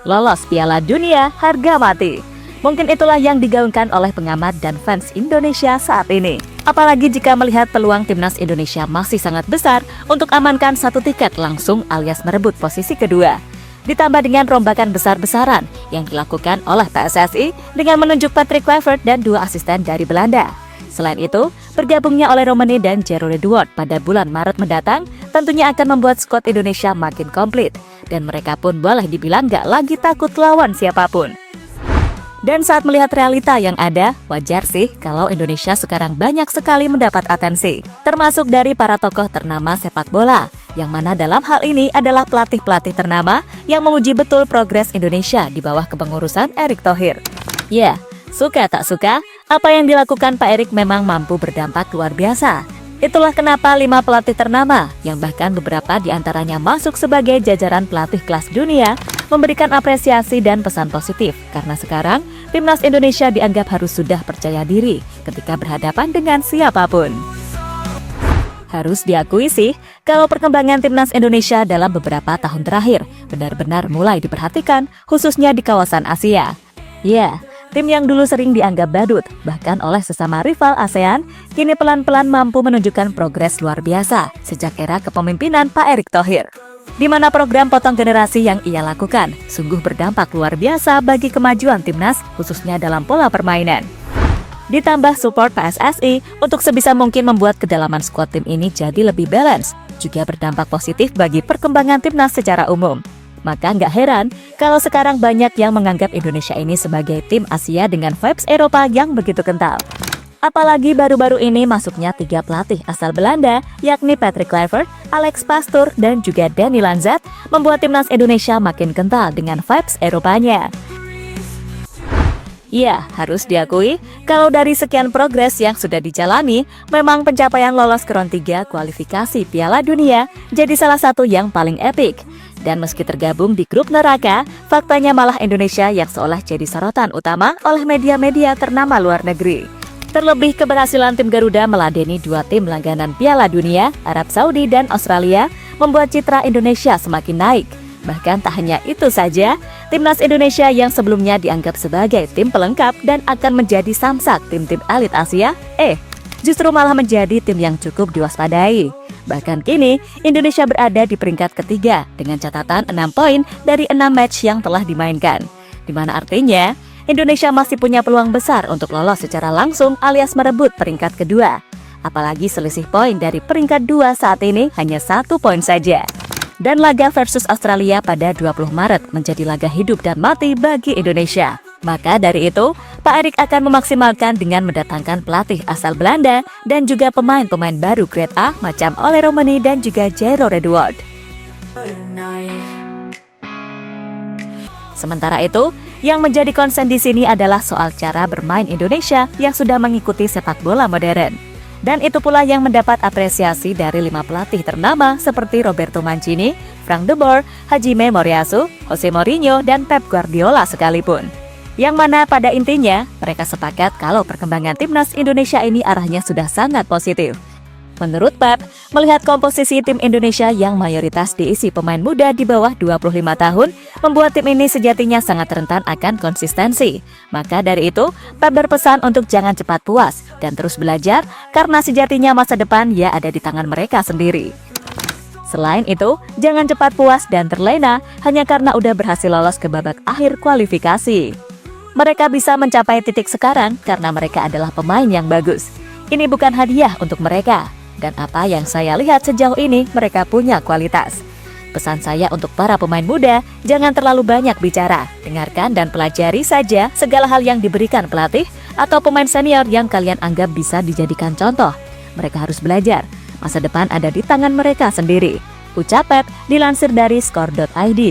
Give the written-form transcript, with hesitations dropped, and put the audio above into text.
lolos Piala Dunia harga mati. Mungkin itulah yang digaungkan oleh pengamat dan fans Indonesia saat ini. Apalagi jika melihat peluang timnas Indonesia masih sangat besar untuk amankan satu tiket langsung alias merebut posisi kedua. Ditambah dengan rombakan besar-besaran yang dilakukan oleh PSSI dengan menunjuk Patrick Kluivert dan 2 asisten dari Belanda. Selain itu, bergabungnya oleh Romani dan Jero Edouard pada bulan Maret mendatang tentunya akan membuat skuad Indonesia makin komplit. Dan mereka pun boleh dibilang gak lagi takut lawan siapapun. Dan saat melihat realita yang ada, wajar sih kalau Indonesia sekarang banyak sekali mendapat atensi, termasuk dari para tokoh ternama sepak bola, yang mana dalam hal ini adalah pelatih-pelatih ternama yang memuji betul progres Indonesia di bawah kepengurusan Erick Thohir. Ya, suka tak suka, apa yang dilakukan Pak Erick memang mampu berdampak luar biasa. Itulah kenapa 5 pelatih ternama, yang bahkan beberapa diantaranya masuk sebagai jajaran pelatih kelas dunia, memberikan apresiasi dan pesan positif, karena sekarang timnas Indonesia dianggap harus sudah percaya diri ketika berhadapan dengan siapapun. Harus diakui sih, kalau perkembangan timnas Indonesia dalam beberapa tahun terakhir benar-benar mulai diperhatikan, khususnya di kawasan Asia. Ya, tim yang dulu sering dianggap badut, bahkan oleh sesama rival ASEAN, kini pelan-pelan mampu menunjukkan progres luar biasa sejak era kepemimpinan Pak Erick Thohir. Di mana program potong generasi yang ia lakukan sungguh berdampak luar biasa bagi kemajuan timnas, khususnya dalam pola permainan. Ditambah support PSSI untuk sebisa mungkin membuat kedalaman skuad tim ini jadi lebih balance, juga berdampak positif bagi perkembangan timnas secara umum. Maka nggak heran kalau sekarang banyak yang menganggap Indonesia ini sebagai tim Asia dengan vibes Eropa yang begitu kental. Apalagi baru-baru ini masuknya 3 pelatih asal Belanda, yakni Patrick Kluivert, Alex Pastoor, dan juga Danny Lanzat, membuat timnas Indonesia makin kental dengan vibes Eropanya. Ya, harus diakui, kalau dari sekian progres yang sudah dijalani, memang pencapaian lolos ke round 3 kualifikasi Piala Dunia jadi salah satu yang paling epik. Dan meski tergabung di grup neraka, faktanya malah Indonesia yang seolah jadi sorotan utama oleh media-media ternama luar negeri. Terlebih keberhasilan tim Garuda meladeni 2 tim langganan Piala Dunia, Arab Saudi dan Australia, membuat citra Indonesia semakin naik. Bahkan tak hanya itu saja, timnas Indonesia yang sebelumnya dianggap sebagai tim pelengkap dan akan menjadi samsak tim-tim elit Asia, justru malah menjadi tim yang cukup diwaspadai. Bahkan kini, Indonesia berada di peringkat ketiga dengan catatan 6 poin dari 6 match yang telah dimainkan. Di mana artinya, Indonesia masih punya peluang besar untuk lolos secara langsung alias merebut peringkat kedua. Apalagi selisih poin dari peringkat 2 saat ini hanya 1 poin saja. Dan laga versus Australia pada 20 Maret menjadi laga hidup dan mati bagi Indonesia. Maka dari itu, Pak Erick akan memaksimalkan dengan mendatangkan pelatih asal Belanda dan juga pemain-pemain baru grade A macam Ole Romani dan juga Jero Edouard. Sementara itu, yang menjadi konsen di sini adalah soal cara bermain Indonesia yang sudah mengikuti sepak bola modern. Dan itu pula yang mendapat apresiasi dari 5 pelatih ternama seperti Roberto Mancini, Frank de Boer, Hajime Moriyasu, Jose Mourinho, dan Pep Guardiola sekalipun. Yang mana pada intinya, mereka sepakat kalau perkembangan timnas Indonesia ini arahnya sudah sangat positif. Menurut Pep, melihat komposisi tim Indonesia yang mayoritas diisi pemain muda di bawah 25 tahun, membuat tim ini sejatinya sangat rentan akan konsistensi. Maka dari itu, Pep berpesan untuk jangan cepat puas dan terus belajar, karena sejatinya masa depan ya ada di tangan mereka sendiri. Selain itu, jangan cepat puas dan terlena hanya karena udah berhasil lolos ke babak akhir kualifikasi. Mereka bisa mencapai titik sekarang karena mereka adalah pemain yang bagus. Ini bukan hadiah untuk mereka. Dan apa yang saya lihat sejauh ini, mereka punya kualitas. Pesan saya untuk para pemain muda, jangan terlalu banyak bicara. Dengarkan dan pelajari saja segala hal yang diberikan pelatih atau pemain senior yang kalian anggap bisa dijadikan contoh. Mereka harus belajar. Masa depan ada di tangan mereka sendiri. Ucap Pep, dilansir dari skor.id.